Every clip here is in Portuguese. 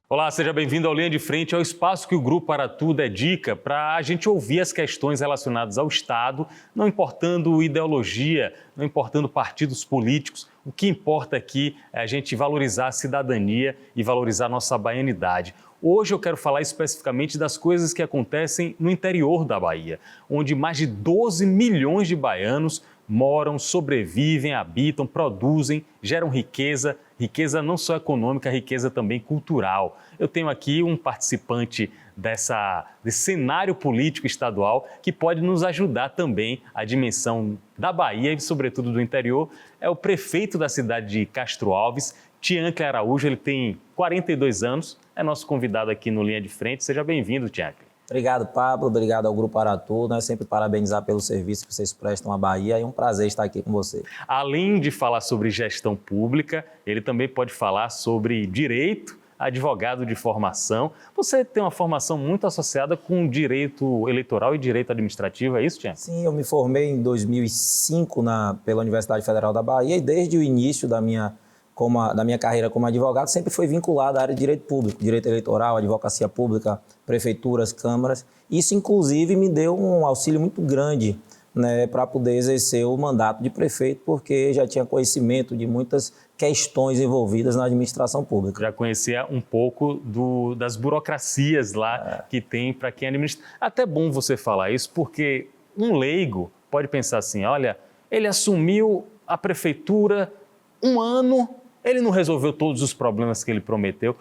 Olá, seja bem-vindo ao Linha de Frente, ao espaço que o Grupo Aratu dedica para a gente ouvir as questões relacionadas ao Estado, não importando ideologia, não importando partidos políticos. O que importa aqui é a gente valorizar a cidadania e valorizar a nossa baianidade. Hoje eu quero falar especificamente das coisas que acontecem no interior da Bahia, onde mais de 12 milhões de baianos moram, sobrevivem, habitam, produzem, geram riqueza não só econômica, riqueza também cultural. Eu tenho aqui um participante desse cenário político estadual que pode nos ajudar também a dimensão da Bahia e, sobretudo, do interior. É o prefeito da cidade de Castro Alves, Tiancle Araújo. Ele tem 42 anos, é nosso convidado aqui no Linha de Frente. Seja bem-vindo, Tiancle. Obrigado, Pablo. Obrigado ao Grupo Aratu. Sempre parabenizar pelo serviço que vocês prestam à Bahia. É um prazer estar aqui com você. Além de falar sobre gestão pública, ele também pode falar sobre direito, advogado de formação. Você tem uma formação muito associada com direito eleitoral e direito administrativo, é isso, Tiancle? Sim, eu me formei em 2005 pela Universidade Federal da Bahia e desde o início da minha carreira como advogado, sempre foi vinculado à área de direito público, direito eleitoral, advocacia pública, prefeituras, câmaras. Isso, inclusive, me deu um auxílio muito grande, né, para poder exercer o mandato de prefeito, porque já tinha conhecimento de muitas questões envolvidas na administração pública. Já conhecia um pouco das burocracias lá que tem para quem administra. Até bom você falar isso, porque um leigo pode pensar assim, olha, ele assumiu a prefeitura um ano, ele não resolveu todos os problemas que ele prometeu,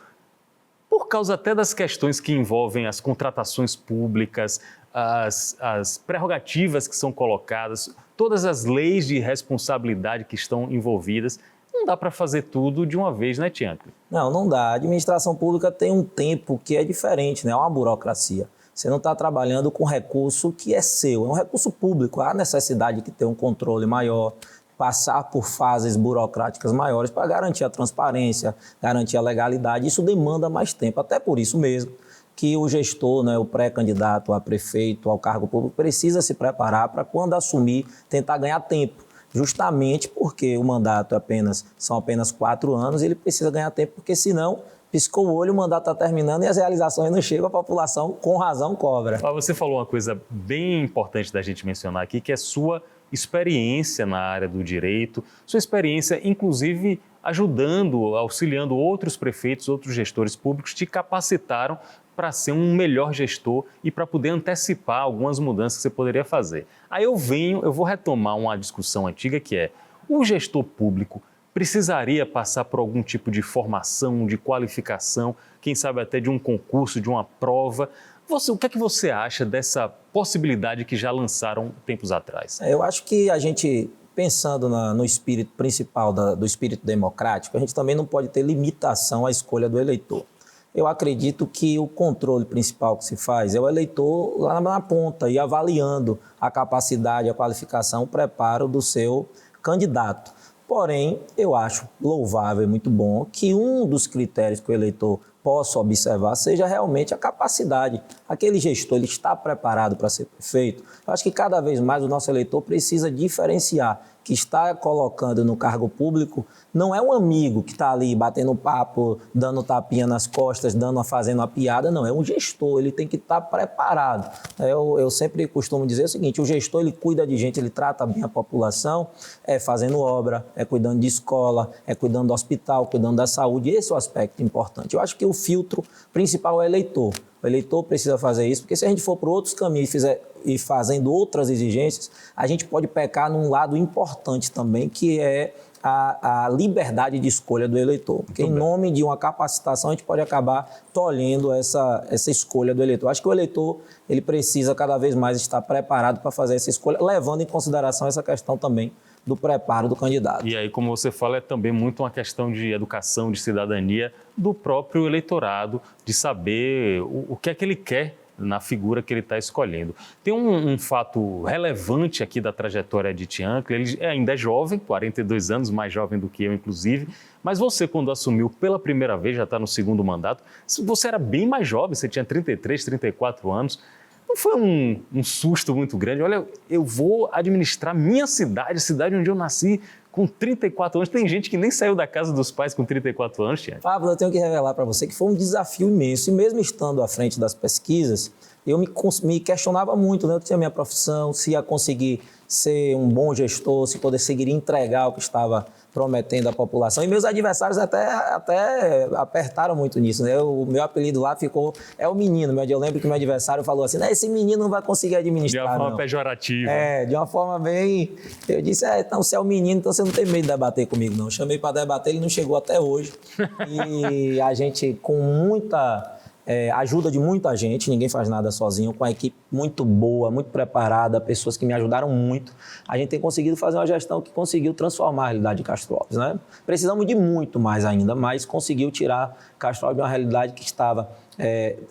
por causa até das questões que envolvem as contratações públicas, as prerrogativas que são colocadas, todas as leis de responsabilidade que estão envolvidas. Não dá para fazer tudo de uma vez, né, Tiancle? Não dá. A administração pública tem um tempo que é diferente, né? É uma burocracia. Você não está trabalhando com recurso que é seu, é um recurso público. Há necessidade de ter um controle maior, passar por fases burocráticas maiores para garantir a transparência, garantir a legalidade. Isso demanda mais tempo. Até por isso mesmo que o gestor, né, o pré-candidato a prefeito, ao cargo público, precisa se preparar para, quando assumir, tentar ganhar tempo. Justamente porque o mandato são apenas 4 anos, ele precisa ganhar tempo, porque senão, piscou o olho, o mandato está terminando e as realizações não chegam, a população, com razão, cobra. Você falou uma coisa bem importante da gente mencionar aqui, que é sua experiência na área do direito, sua experiência, inclusive, ajudando, auxiliando outros prefeitos, outros gestores públicos, te capacitaram para ser um melhor gestor e para poder antecipar algumas mudanças que você poderia fazer. Aí eu vou retomar uma discussão antiga que é, o gestor público precisaria passar por algum tipo de formação, de qualificação, quem sabe até de um concurso, de uma prova. O que é que você acha dessa possibilidade que já lançaram tempos atrás? Eu acho que a gente, pensando no espírito principal do espírito democrático, a gente também não pode ter limitação à escolha do eleitor. Eu acredito que o controle principal que se faz é o eleitor lá na ponta e avaliando a capacidade, a qualificação, o preparo do seu candidato. Porém, eu acho louvável e muito bom que um dos critérios que o eleitor possa observar seja realmente a capacidade. Aquele gestor, ele está preparado para ser prefeito? Eu acho que cada vez mais o nosso eleitor precisa diferenciar que está colocando no cargo público não é um amigo que está ali batendo papo, dando tapinha nas costas, fazendo uma piada, não, é um gestor, ele tem que estar preparado. Eu sempre costumo dizer o seguinte, o gestor, ele cuida de gente, ele trata bem a população, fazendo obra, cuidando de escola, cuidando do hospital, cuidando da saúde, esse é o aspecto importante. Eu acho que o filtro principal é o eleitor. O eleitor precisa fazer isso, porque se a gente for por outros caminhos e fazendo outras exigências, a gente pode pecar num lado importante também, que é a liberdade de escolha do eleitor. Porque em nome de uma capacitação, a gente pode acabar tolhendo essa escolha do eleitor. Acho que o eleitor, ele precisa cada vez mais estar preparado para fazer essa escolha, levando em consideração essa questão também do preparo do candidato. E aí, como você fala, é também muito uma questão de educação, de cidadania do próprio eleitorado, de saber o que é que ele quer na figura que ele está escolhendo. Tem um fato relevante aqui da trajetória de Tiancle, ele ainda é jovem, 42 anos, mais jovem do que eu, inclusive, mas você, quando assumiu pela primeira vez, já está no segundo mandato, você era bem mais jovem, você tinha 33, 34 anos, não foi um susto muito grande? Olha, eu vou administrar minha cidade, a cidade onde eu nasci, Com 34 anos, tem gente que nem saiu da casa dos pais com 34 anos, Tiago. Pablo, eu tenho que revelar para você que foi um desafio imenso. E mesmo estando à frente das pesquisas, eu me questionava muito, né? Eu tinha minha profissão, se ia conseguir ser um bom gestor, se poder seguir entregar o que estava prometendo à população. E meus adversários até apertaram muito nisso, né? O meu apelido lá ficou, é o menino. Eu lembro que meu adversário falou assim, esse menino não vai conseguir administrar, de uma forma não. Pejorativa. De uma forma bem... Eu disse, então você é um menino, então você não tem medo de debater comigo, não. Eu chamei para debater, ele não chegou até hoje. E a gente, com muita... ajuda de muita gente, ninguém faz nada sozinho, com a equipe muito boa, muito preparada, pessoas que me ajudaram muito, a gente tem conseguido fazer uma gestão que conseguiu transformar a realidade de Castro Alves, né? Precisamos de muito mais ainda, mas conseguiu tirar Castro Alves de uma realidade que estava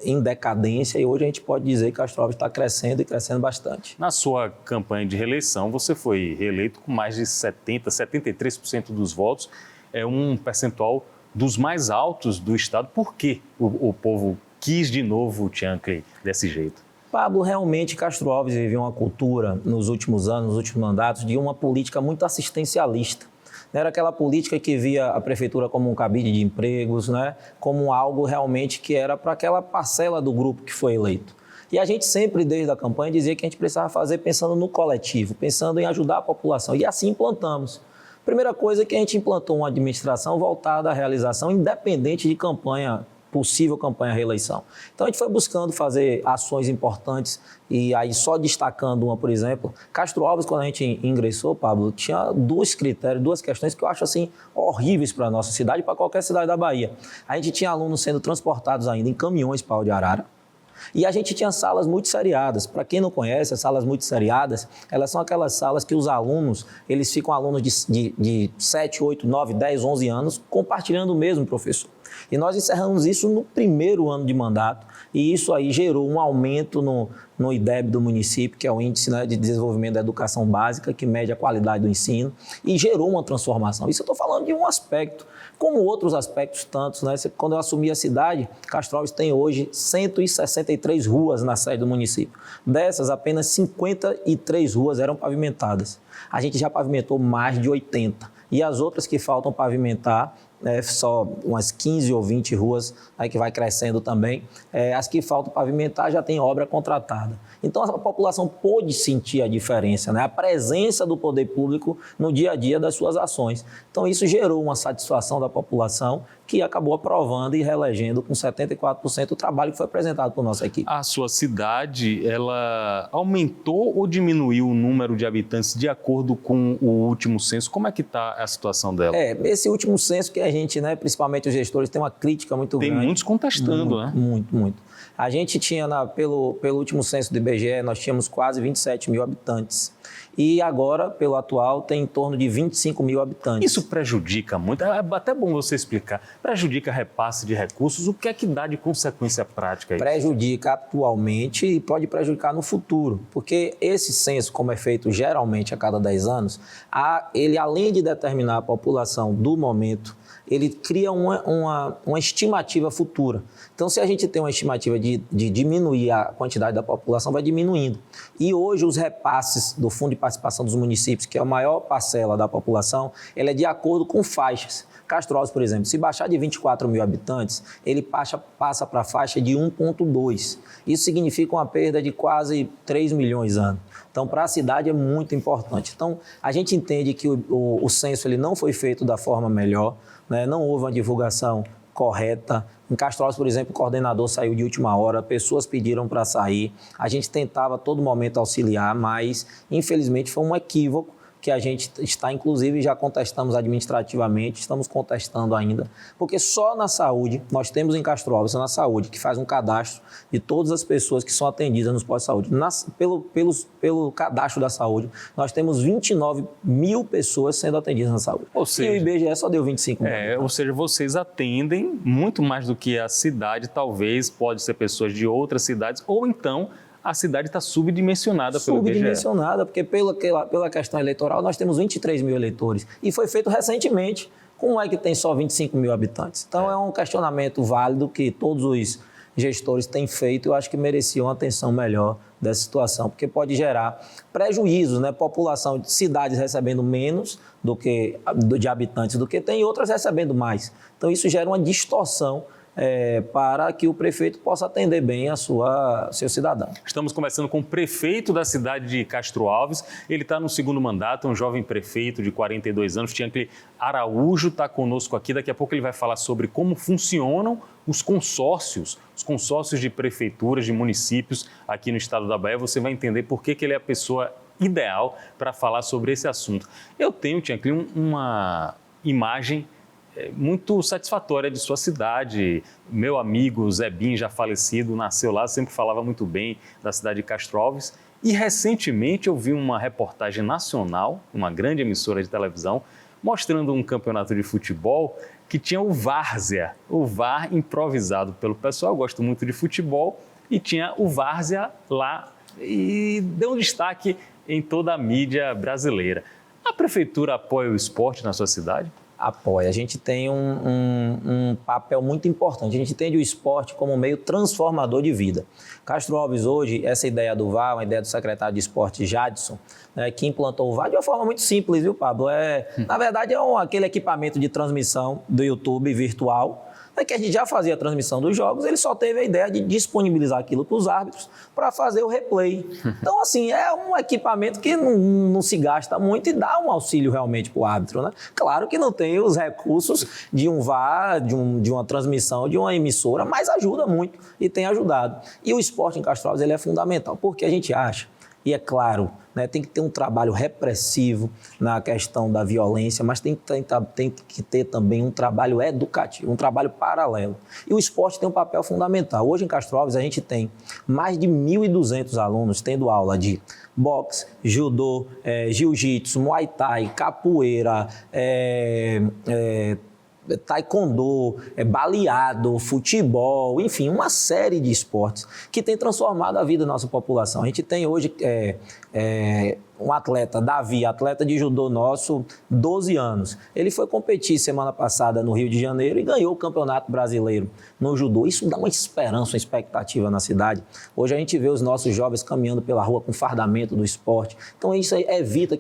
em decadência e hoje a gente pode dizer que Castro Alves está crescendo e crescendo bastante. Na sua campanha de reeleição, você foi reeleito com mais de 73% dos votos, é um percentual dos mais altos do Estado. Por que o povo quis de novo o Tiancre desse jeito? Pablo, realmente Castro Alves viveu uma cultura nos últimos anos, nos últimos mandatos, de uma política muito assistencialista. Era aquela política que via a prefeitura como um cabide de empregos, né? Como algo realmente que era para aquela parcela do grupo que foi eleito. E a gente sempre, desde a campanha, dizia que a gente precisava fazer pensando no coletivo, pensando em ajudar a população. E assim implantamos. Primeira coisa é que a gente implantou uma administração voltada à realização independente de campanha, possível campanha à reeleição. Então a gente foi buscando fazer ações importantes e aí só destacando uma, por exemplo, Castro Alves, quando a gente ingressou, Pablo, tinha dois critérios, duas questões que eu acho assim horríveis para a nossa cidade e para qualquer cidade da Bahia. A gente tinha alunos sendo transportados ainda em caminhões para o de Arara. E a gente tinha salas multisseriadas. Para quem não conhece, as salas multisseriadas, elas são aquelas salas que os alunos, eles ficam alunos de 7, 8, 9, 10, 11 anos, compartilhando o mesmo professor. E nós encerramos isso no primeiro ano de mandato, e isso aí gerou um aumento no IDEB do município, que é o Índice, né, de Desenvolvimento da Educação Básica, que mede a qualidade do ensino, e gerou uma transformação. Isso eu estou falando de um aspecto, como outros aspectos tantos, né? Quando eu assumi a cidade, Castro Alves tem hoje 163 ruas na sede do município. Dessas, apenas 53 ruas eram pavimentadas. A gente já pavimentou mais de 80. E as outras que faltam pavimentar, só umas 15 ou 20 ruas, aí que vai crescendo também. As que faltam pavimentar já tem obra contratada. Então a população pôde sentir a diferença, né? A presença do poder público no dia a dia das suas ações. Então isso gerou uma satisfação da população que acabou aprovando e reelegendo com 74% o trabalho que foi apresentado por nossa equipe. A sua cidade, ela aumentou ou diminuiu o número de habitantes de acordo com o último censo? Como é que está a situação dela? Esse último censo que a gente, né, principalmente os gestores, tem uma crítica muito grande. Tem muitos contestando, né? Muito. A gente tinha, pelo último censo do IBGE, nós tínhamos quase 27 mil habitantes. E agora, pelo atual, tem em torno de 25 mil habitantes. Isso prejudica muito, é até bom você explicar, prejudica repasse de recursos, o que é que dá de consequência prática? Prejudica atualmente e pode prejudicar no futuro, porque esse censo, como é feito geralmente a cada 10 anos, ele além de determinar a população do momento, ele cria uma estimativa futura. Então, se a gente tem uma estimativa de diminuir a quantidade da população, vai diminuindo. E hoje os repasses do Fundo de Participação dos Municípios, que é a maior parcela da população, ele é de acordo com faixas. Castro Alves, por exemplo, se baixar de 24 mil habitantes, ele passa para a faixa de 1,2. Isso significa uma perda de quase 3 milhões ano. Então, para a cidade é muito importante. Então, a gente entende que o censo ele não foi feito da forma melhor, né? Não houve uma divulgação correta. Em Castro Alves, por exemplo, o coordenador saiu de última hora, pessoas pediram para sair. A gente tentava a todo momento auxiliar, mas, infelizmente, foi um equívoco que a gente está, inclusive, já contestamos administrativamente, estamos contestando ainda, porque só na saúde, nós temos em Castro Alves, na saúde, que faz um cadastro de todas as pessoas que são atendidas nos postos de saúde. Pelo cadastro da saúde, nós temos 29 mil pessoas sendo atendidas na saúde. Ou seja, e o IBGE só deu 25 mil. Ou seja, vocês atendem muito mais do que a cidade, talvez, pode ser pessoas de outras cidades, ou então a cidade está subdimensionada pelo IBGE. Subdimensionada, porque pela questão eleitoral nós temos 23 mil eleitores. E foi feito recentemente. Como é que tem só 25 mil habitantes? Então é um questionamento válido que todos os gestores têm feito, eu acho que mereciam uma atenção melhor dessa situação, porque pode gerar prejuízos, né? População de cidades recebendo menos de habitantes do que tem e outras recebendo mais. Então, isso gera uma distorção para que o prefeito possa atender bem seu cidadão. Estamos conversando com o prefeito da cidade de Castro Alves. Ele está no segundo mandato, é um jovem prefeito de 42 anos. Tiancli Araújo está conosco aqui. Daqui a pouco ele vai falar sobre como funcionam os consórcios de prefeituras, de municípios aqui no estado da Bahia. Você vai entender por que ele é a pessoa ideal para falar sobre esse assunto. Eu tenho, Tiancli, uma imagem muito satisfatória de sua cidade. Meu amigo Zé Bim, já falecido, nasceu lá, sempre falava muito bem da cidade de Castro Alves. E recentemente eu vi uma reportagem nacional, uma grande emissora de televisão, mostrando um campeonato de futebol que tinha o Várzea, o VAR improvisado pelo pessoal. Eu gosto muito de futebol e tinha o Várzea lá e deu um destaque em toda a mídia brasileira. A prefeitura apoia o esporte na sua cidade? Apoia. A gente tem um papel muito importante. A gente entende o esporte como um meio transformador de vida. Castro Alves hoje, essa ideia do VAR, uma ideia do secretário de esporte Jadson, né, que implantou o VAR de uma forma muito simples, viu, Pablo? Na verdade, aquele equipamento de transmissão do YouTube virtual, que a gente já fazia a transmissão dos jogos, ele só teve a ideia de disponibilizar aquilo para os árbitros para fazer o replay. Então, assim, é um equipamento que não se gasta muito e dá um auxílio realmente para o árbitro, né? Claro que não tem os recursos de um VAR, de uma transmissão, de uma emissora, mas ajuda muito e tem ajudado. E o esporte em Castro Alves ele é fundamental, porque a gente acha, e é claro, né, tem que ter um trabalho repressivo na questão da violência, mas tem que ter também um trabalho educativo, um trabalho paralelo. E o esporte tem um papel fundamental. Hoje em Castro Alves a gente tem mais de 1.200 alunos tendo aula de boxe, judô, jiu-jitsu, muay thai, capoeira, taekwondo, baleado, futebol, enfim, uma série de esportes que tem transformado a vida da nossa população. A gente tem hoje um atleta, Davi, atleta de judô nosso, 12 anos. Ele foi competir semana passada no Rio de Janeiro e ganhou o Campeonato Brasileiro no judô. Isso dá uma esperança, uma expectativa na cidade. Hoje a gente vê os nossos jovens caminhando pela rua com fardamento do esporte. Então isso evita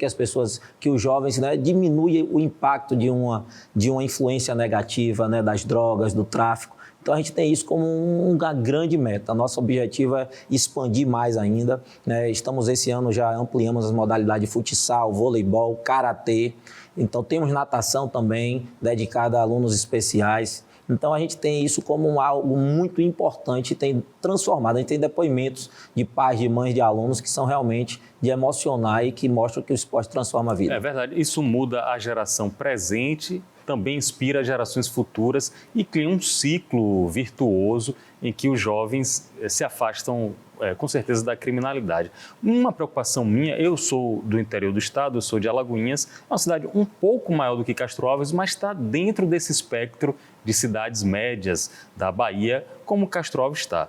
que os jovens, né, diminuam o impacto de uma influência negativa, né, das drogas, do tráfico. Então, a gente tem isso como uma grande meta. Nosso objetivo é expandir mais ainda, né? Esse ano já ampliamos as modalidades de futsal, voleibol, karatê. Então, temos natação também, dedicada a alunos especiais. Então, a gente tem isso como algo muito importante e tem transformado. A gente tem depoimentos de pais, de mães, de alunos que são realmente de emocionar e que mostram que o esporte transforma a vida. É verdade. Isso muda a geração presente, também inspira gerações futuras e cria um ciclo virtuoso em que os jovens se afastam, com certeza, da criminalidade. Uma preocupação minha, eu sou do interior do estado, eu sou de Alagoinhas, uma cidade um pouco maior do que Castro Alves, mas está dentro desse espectro de cidades médias da Bahia, como Castro Alves está.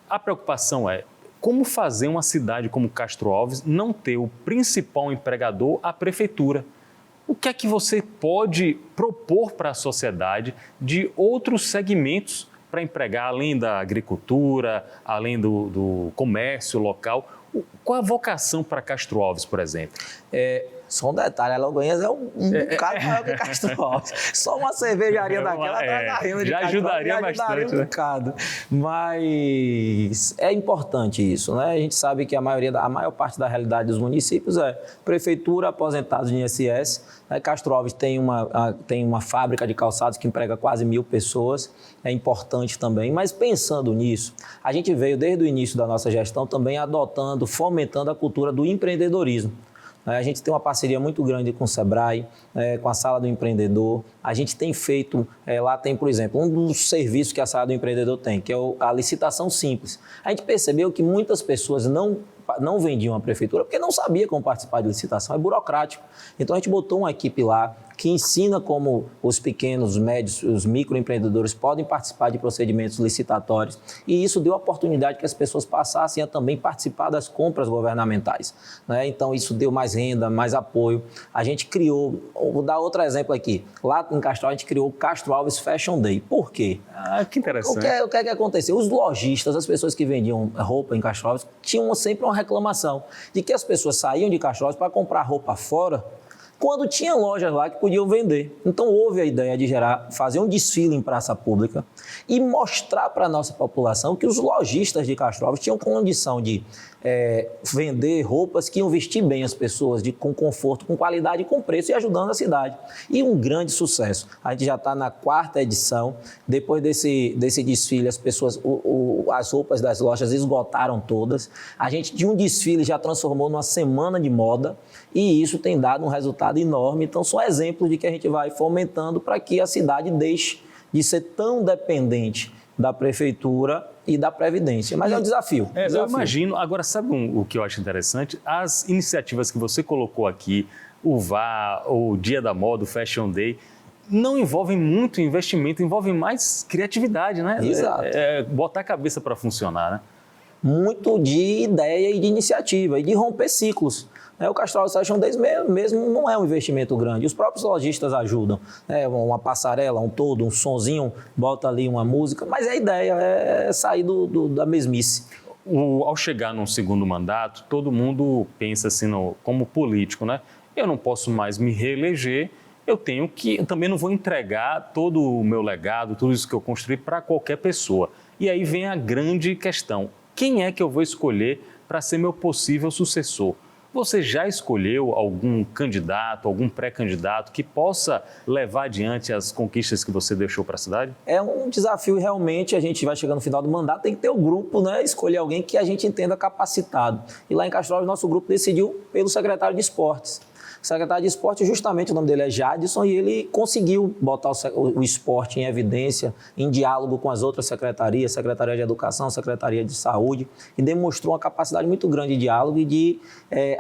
A preocupação é como fazer uma cidade como Castro Alves não ter o principal empregador, a prefeitura. O que é que você pode propor para a sociedade de outros segmentos para empregar, além da agricultura, além do comércio local? Qual a vocação para Castro Alves, por exemplo? Só um detalhe, Alagoinhas é um bocado maior que Castro Alves. Só uma cervejaria daquela da renda de já ajudaria bastante, um bocado. Mas é importante isso, né? A gente sabe que a maior parte da realidade dos municípios é prefeitura, aposentados de INSS. Castro Alves tem uma fábrica de calçados que emprega quase 1.000 pessoas. É importante também. Mas pensando nisso, a gente veio desde o início da nossa gestão também fomentando a cultura do empreendedorismo. A gente tem uma parceria muito grande com o Sebrae, com a Sala do Empreendedor. A gente tem feito, lá tem, por exemplo, um dos serviços que a Sala do Empreendedor tem, que é a licitação simples. A gente percebeu que muitas pessoas não vendiam à prefeitura porque não sabia como participar de licitação, é burocrático. Então a gente botou uma equipe lá que ensina como os pequenos, os médios, os microempreendedores podem participar de procedimentos licitatórios, e isso deu a oportunidade que as pessoas passassem a também participar das compras governamentais, né? Então isso deu mais renda, mais apoio. A gente criou, vou dar outro exemplo aqui, lá em Castro Alves a gente criou o Castro Alves Fashion Day. Por quê? Que interessante. O que aconteceu? Os lojistas, as pessoas que vendiam roupa em Castro Alves, tinham sempre uma reclamação de que as pessoas saíam de Castro Alves para comprar roupa fora, quando tinha lojas lá que podiam vender. Então houve a ideia de fazer um desfile em praça pública e mostrar para a nossa população que os lojistas de Castro Alves tinham condição de vender roupas que iam vestir bem as pessoas, com conforto, com qualidade e com preço, e ajudando a cidade. E um grande sucesso. A gente já está na 4ª edição. Depois desse desfile, as pessoas, as roupas das lojas esgotaram todas. A gente, de um desfile, já transformou numa semana de moda, e isso tem dado um resultado enorme. Então, são exemplos de que a gente vai fomentando para que a cidade deixe de ser tão dependente da prefeitura e da Previdência. Mas é um desafio. Eu imagino. Agora, sabe o que eu acho interessante? As iniciativas que você colocou aqui, o VA, o Dia da Moda, o Fashion Day, não envolvem muito investimento, envolvem mais criatividade, né? Exato. Botar a cabeça para funcionar, né? Muito de ideia e de iniciativa, e de romper ciclos. O Castro Alves Fashion Days mesmo não é um investimento grande. Os próprios lojistas ajudam. Uma passarela, um todo, um sonzinho, bota ali uma música, mas a ideia é sair da mesmice. Ao chegar num segundo mandato, todo mundo pensa assim, como político, né? Eu não posso mais me reeleger, eu também não vou entregar todo o meu legado, tudo isso que eu construí para qualquer pessoa. E aí vem a grande questão: quem é que eu vou escolher para ser meu possível sucessor? Você já escolheu algum candidato, algum pré-candidato que possa levar adiante as conquistas que você deixou para a cidade? É um desafio, realmente. A gente vai chegando no final do mandato, tem que ter o grupo, né? Escolher alguém que a gente entenda capacitado. E lá em Castro Alves, nosso grupo decidiu pelo secretário de Esportes. O secretário de Esporte, justamente o nome dele é Jadson, e ele conseguiu botar o esporte em evidência, em diálogo com as outras secretarias, Secretaria de Educação, Secretaria de Saúde, e demonstrou uma capacidade muito grande de diálogo e de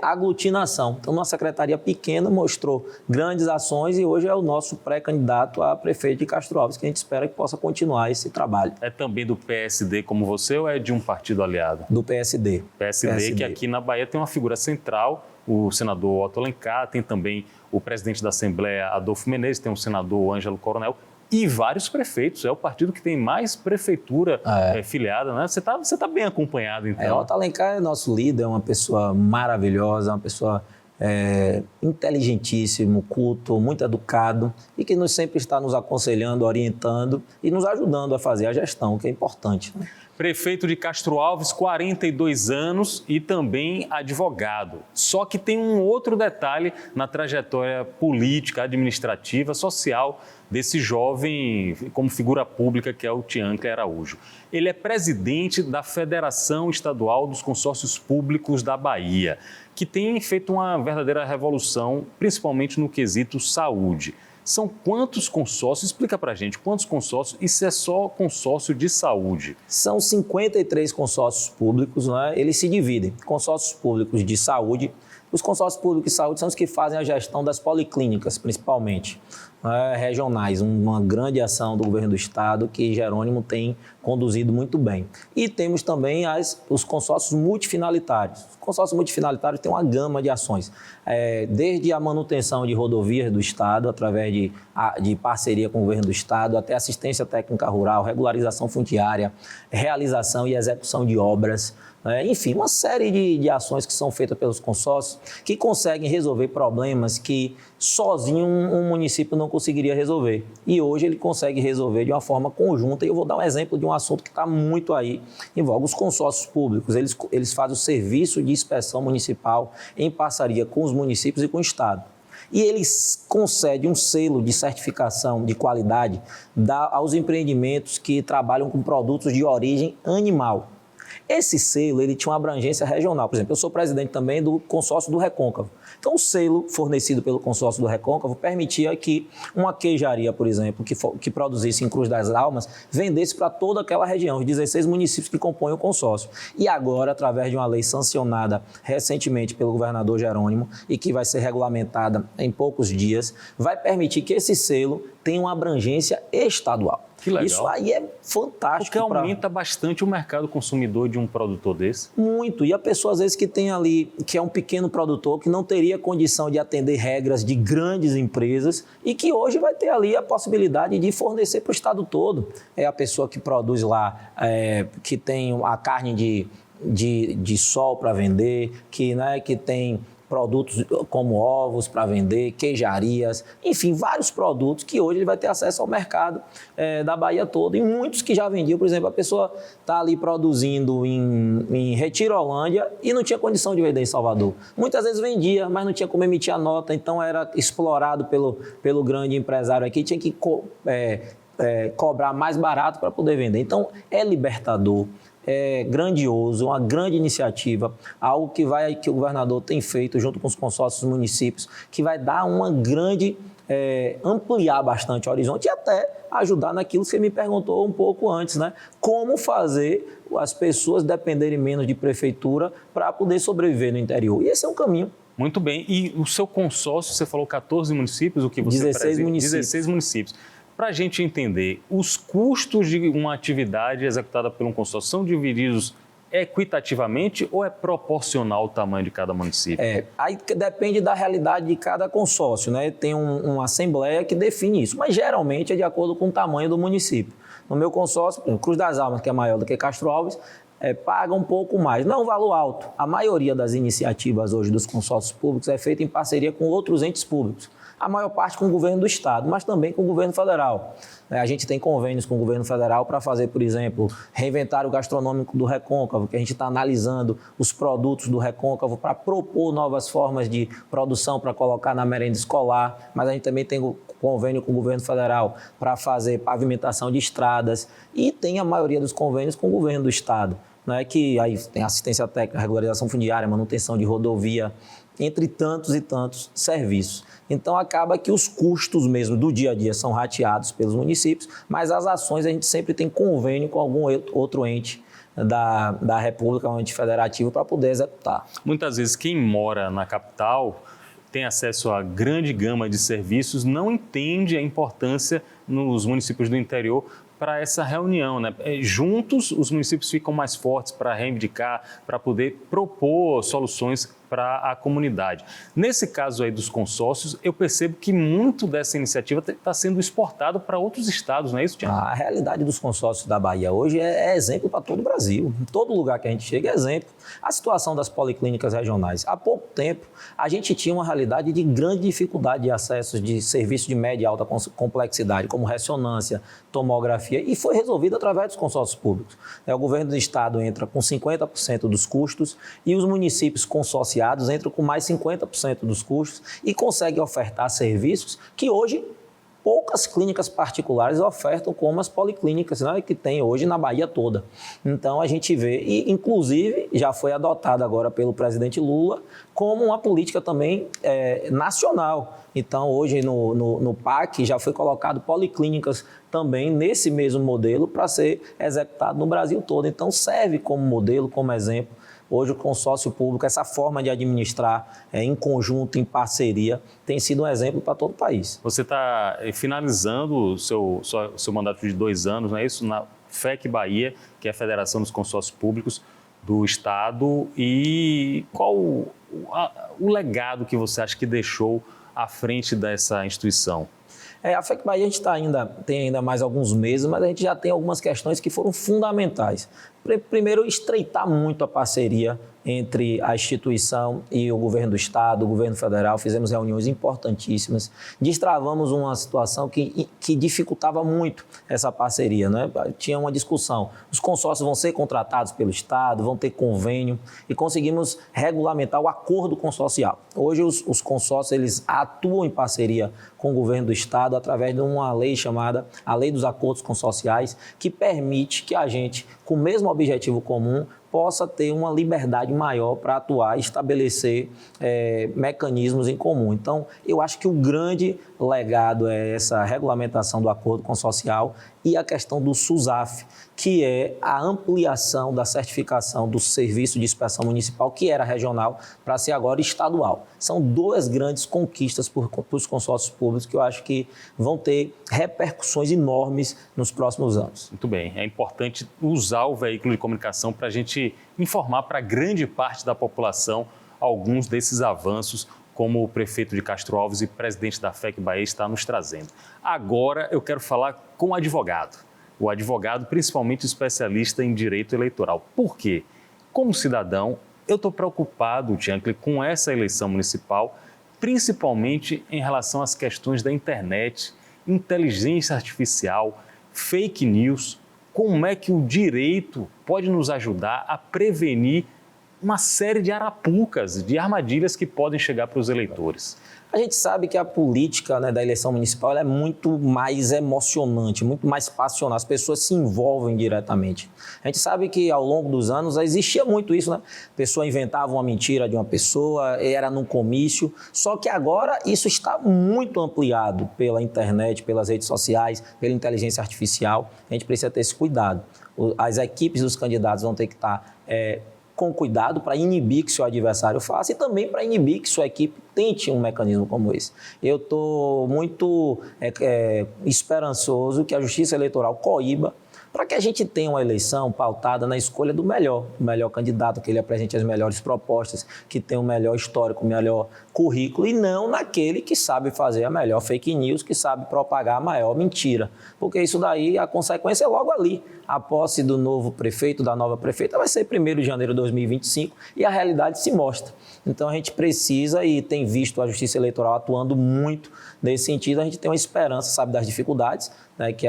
aglutinação. Então, uma secretaria pequena mostrou grandes ações, e hoje é o nosso pré-candidato a prefeito de Castro Alves, que a gente espera que possa continuar esse trabalho. É também do PSD como você, ou é de um partido aliado? Do PSD. PSD, que aqui na Bahia tem uma figura central, o senador Otto Alencar, tem também o presidente da Assembleia, Adolfo Menezes, tem o senador Ângelo Coronel e vários prefeitos. É o partido que tem mais prefeitura filiada, né? Você tá bem acompanhado, então. Otto Alencar é nosso líder, é uma pessoa maravilhosa, uma pessoa inteligentíssimo, culto, muito educado, e que sempre está nos aconselhando, orientando e nos ajudando a fazer a gestão, que é importante, né? Prefeito de Castro Alves, 42 anos e também advogado. Só que tem um outro detalhe na trajetória política, administrativa, social desse jovem como figura pública, que é o Tiancler Araújo. Ele é presidente da Federação Estadual dos Consórcios Públicos da Bahia, que tem feito uma verdadeira revolução, principalmente no quesito saúde. São quantos consórcios? Explica pra gente, quantos consórcios? Isso é só consórcio de saúde? São 53 consórcios públicos, né? Eles se dividem. Consórcios públicos de saúde. Os consórcios públicos de saúde são os que fazem a gestão das policlínicas, principalmente, regionais. Uma grande ação do governo do estado que Jerônimo tem conduzido muito bem. E temos também os consórcios multifinalitários. Os consórcios multifinalitários têm uma gama de ações, desde a manutenção de rodovias do estado, através de parceria com o governo do estado, até assistência técnica rural, regularização fundiária, realização e execução de obras. Enfim, uma série de ações que são feitas pelos consórcios que conseguem resolver problemas que sozinho um município não conseguiria resolver. E hoje ele consegue resolver de uma forma conjunta. E eu vou dar um exemplo de um assunto que está muito aí em voga. Os consórcios públicos, eles fazem o serviço de inspeção municipal em parceria com os municípios e com o estado. E eles concedem um selo de certificação de qualidade aos empreendimentos que trabalham com produtos de origem animal. Esse selo, ele tinha uma abrangência regional. Por exemplo, eu sou presidente também do consórcio do Recôncavo. Então, o selo fornecido pelo consórcio do Recôncavo permitia que uma queijaria, por exemplo, que produzisse em Cruz das Almas, vendesse para toda aquela região, os 16 municípios que compõem o consórcio. E agora, através de uma lei sancionada recentemente pelo governador Jerônimo e que vai ser regulamentada em poucos dias, vai permitir que esse selo tenha uma abrangência estadual. Que legal. Isso aí é fantástico. Porque aumenta bastante o mercado consumidor de um produtor desse. Muito. E a pessoa, às vezes, que tem ali, que é um pequeno produtor, que não teria condição de atender regras de grandes empresas e que hoje vai ter ali a possibilidade de fornecer para o estado todo. É a pessoa que produz lá, que tem a carne de sol para vender, que tem produtos como ovos para vender, queijarias, enfim, vários produtos que hoje ele vai ter acesso ao mercado da Bahia toda. E muitos que já vendiam, por exemplo, a pessoa está ali produzindo em Retirolândia e não tinha condição de vender em Salvador. Muitas vezes vendia, mas não tinha como emitir a nota, então era explorado pelo grande empresário aqui, tinha que cobrar mais barato para poder vender. Então, é libertador. É grandioso, uma grande iniciativa, algo que o governador tem feito junto com os consórcios dos municípios, que vai dar uma grande, ampliar bastante o horizonte e até ajudar naquilo que você me perguntou um pouco antes, né? Como fazer as pessoas dependerem menos de prefeitura para poder sobreviver no interior. E esse é um caminho. Muito bem. E o seu consórcio, você falou 14 municípios, o que você 16 municípios. 16 municípios. Para a gente entender, os custos de uma atividade executada por um consórcio são divididos equitativamente ou é proporcional ao tamanho de cada município? Aí depende da realidade de cada consórcio, né? Tem uma assembleia que define isso, mas geralmente é de acordo com o tamanho do município. No meu consórcio, Cruz das Almas, que é maior do que Castro Alves, paga um pouco mais. Não é um valor alto. A maioria das iniciativas hoje dos consórcios públicos é feita em parceria com outros entes públicos. A maior parte com o governo do estado, mas também com o governo federal. A gente tem convênios com o governo federal para fazer, por exemplo, reinventário gastronômico do Recôncavo, que a gente está analisando os produtos do Recôncavo para propor novas formas de produção para colocar na merenda escolar, mas a gente também tem convênio com o governo federal para fazer pavimentação de estradas e tem a maioria dos convênios com o governo do estado, né, que aí tem assistência técnica, regularização fundiária, manutenção de rodovia, entre tantos e tantos serviços. Então, acaba que os custos mesmo do dia a dia são rateados pelos municípios, mas as ações a gente sempre tem convênio com algum outro ente da República, um ente federativo, para poder executar. Muitas vezes quem mora na capital tem acesso a grande gama de serviços, não entende a importância nos municípios do interior para essa reunião, né? Juntos, os municípios ficam mais fortes para reivindicar, para poder propor soluções para a comunidade. Nesse caso aí dos consórcios, eu percebo que muito dessa iniciativa está sendo exportado para outros estados, não é isso, Tiago? A realidade dos consórcios da Bahia hoje é exemplo para todo o Brasil. Em todo lugar que a gente chega é exemplo. A situação das policlínicas regionais. Há pouco tempo, a gente tinha uma realidade de grande dificuldade de acesso de serviços de média e alta complexidade, como ressonância, tomografia, e foi resolvido através dos consórcios públicos. O governo do estado entra com 50% dos custos e os municípios consorciados entram com mais 50% dos custos e conseguem ofertar serviços que hoje poucas clínicas particulares ofertam, como as policlínicas, né, que tem hoje na Bahia toda. Então, a gente vê, e inclusive já foi adotada agora pelo presidente Lula, como uma política também nacional. Então, hoje no PAC já foi colocado policlínicas também nesse mesmo modelo para ser executado no Brasil todo. Então, serve como modelo, como exemplo. Hoje o consórcio público, essa forma de administrar em conjunto, em parceria, tem sido um exemplo para todo o país. Você está finalizando o seu mandato de 2 anos, não é isso? Na FEC Bahia, que é a Federação dos Consórcios Públicos do Estado. E qual o legado que você acha que deixou à frente dessa instituição? A FEC Bahia a gente tem ainda mais alguns meses, mas a gente já tem algumas questões que foram fundamentais. Primeiro, estreitar muito a parceria entre a instituição e o governo do estado, o governo federal. Fizemos reuniões importantíssimas, destravamos uma situação que dificultava muito essa parceria, né? Tinha uma discussão, os consórcios vão ser contratados pelo estado, vão ter convênio, e conseguimos regulamentar o acordo consorcial. Hoje os consórcios eles atuam em parceria com o governo do estado através de uma lei chamada a Lei dos Acordos Consorciais, que permite que a gente, com o mesmo objetivo comum, possa ter uma liberdade maior para atuar e estabelecer mecanismos em comum. Então, eu acho que o grande legado é essa regulamentação do acordo consocial e a questão do SUSAF, que é a ampliação da certificação do Serviço de Inspeção Municipal, que era regional, para ser agora estadual. São duas grandes conquistas para os consórcios públicos que eu acho que vão ter repercussões enormes nos próximos anos. Muito bem, é importante usar o veículo de comunicação para a gente informar para grande parte da população alguns desses avanços, como o prefeito de Castro Alves e presidente da FEC Bahia está nos trazendo. Agora eu quero falar com o advogado principalmente especialista em direito eleitoral. Por quê? Como cidadão, eu estou preocupado, Tiancli, com essa eleição municipal, principalmente em relação às questões da internet, inteligência artificial, fake news. Como é que o direito pode nos ajudar a prevenir uma série de arapucas, de armadilhas que podem chegar para os eleitores? A gente sabe que a política, né, da eleição municipal ela é muito mais emocionante, muito mais passional. As pessoas se envolvem diretamente. A gente sabe que ao longo dos anos existia muito isso, né? A pessoa inventava uma mentira de uma pessoa, era num comício. Só que agora isso está muito ampliado pela internet, pelas redes sociais, pela inteligência artificial. A gente precisa ter esse cuidado. As equipes dos candidatos vão ter que estar com cuidado para inibir que seu adversário faça e também para inibir que sua equipe tente um mecanismo como esse. Eu estou muito esperançoso que a Justiça Eleitoral coíba para que a gente tenha uma eleição pautada na escolha do melhor candidato, que ele apresente as melhores propostas, que tenha o melhor histórico, o melhor currículo, e não naquele que sabe fazer a melhor fake news, que sabe propagar a maior mentira. Porque isso daí, a consequência é logo ali. A posse do novo prefeito, da nova prefeita, vai ser 1º de janeiro de 2025 e a realidade se mostra. Então a gente precisa, e tem visto a Justiça Eleitoral atuando muito nesse sentido, a gente tem uma esperança, sabe, das dificuldades, né, que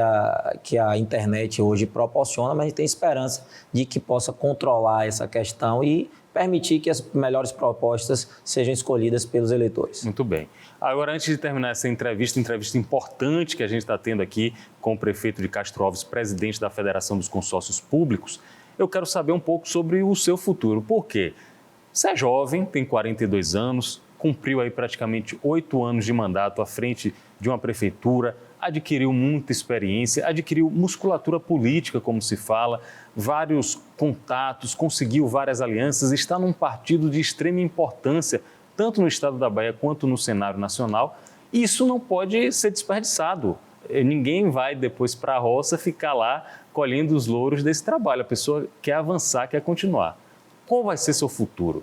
a internet hoje proporciona, mas a gente tem esperança de que possa controlar essa questão e permitir que as melhores propostas sejam escolhidas pelos eleitores. Muito bem. Agora, antes de terminar essa entrevista importante que a gente está tendo aqui com o prefeito de Castro Alves, presidente da Federação dos Consórcios Públicos, eu quero saber um pouco sobre o seu futuro. Por quê? Você é jovem, tem 42 anos, cumpriu aí praticamente 8 anos de mandato à frente de uma prefeitura, adquiriu muita experiência, adquiriu musculatura política, como se fala, vários contatos, conseguiu várias alianças, está num partido de extrema importância, tanto no estado da Bahia quanto no cenário nacional. E isso não pode ser desperdiçado. Ninguém vai depois para a roça ficar lá colhendo os louros desse trabalho. A pessoa quer avançar, quer continuar. Qual vai ser seu futuro?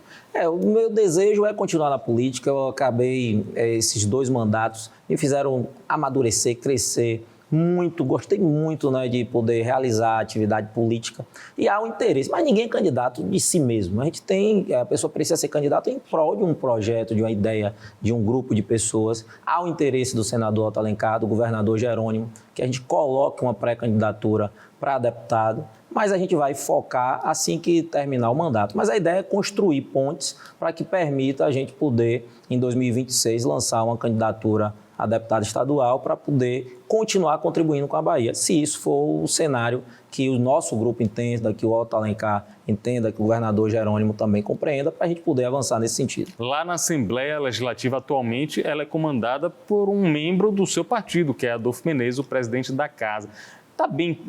O meu desejo é continuar na política. Eu acabei, esses 2 mandatos me fizeram amadurecer, crescer muito, gostei muito, né, de poder realizar atividade política. E há um interesse, mas ninguém é candidato de si mesmo. A pessoa precisa ser candidato em prol de um projeto, de uma ideia, de um grupo de pessoas. Há o interesse do senador Otto Alencar, do governador Jerônimo, que a gente coloque uma pré-candidatura para deputado, mas a gente vai focar assim que terminar o mandato. Mas a ideia é construir pontes para que permita a gente poder, em 2026, lançar uma candidatura a deputado estadual para poder continuar contribuindo com a Bahia. Se isso for o cenário que o nosso grupo entenda, que o Otto Alencar entenda, que o governador Jerônimo também compreenda, para a gente poder avançar nesse sentido. Lá na Assembleia Legislativa, atualmente, ela é comandada por um membro do seu partido, que é Adolfo Menezes, o presidente da Casa.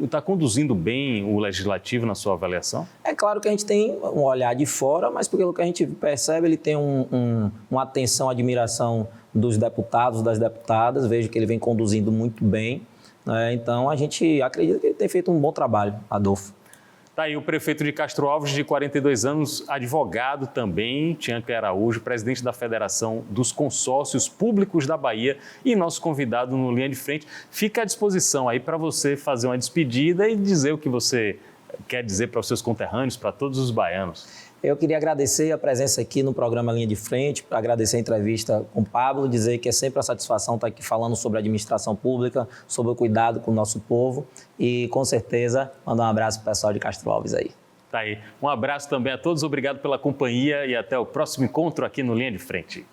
Está conduzindo bem o Legislativo na sua avaliação? É claro que a gente tem um olhar de fora, mas pelo que a gente percebe, ele tem uma atenção, admiração dos deputados, das deputadas. Vejo que ele vem conduzindo muito bem, né? Então, a gente acredita que ele tem feito um bom trabalho, Adolfo. Está aí o prefeito de Castro Alves, de 42 anos, advogado também, Tiancli Araújo, presidente da Federação dos Consórcios Públicos da Bahia e nosso convidado no Linha de Frente. Fica à disposição aí para você fazer uma despedida e dizer o que você quer dizer para os seus conterrâneos, para todos os baianos. Eu queria agradecer a presença aqui no programa Linha de Frente, agradecer a entrevista com o Pablo, dizer que é sempre uma satisfação estar aqui falando sobre a administração pública, sobre o cuidado com o nosso povo e, com certeza, mandar um abraço para o pessoal de Castro Alves aí. Tá aí. Um abraço também a todos, obrigado pela companhia e até o próximo encontro aqui no Linha de Frente.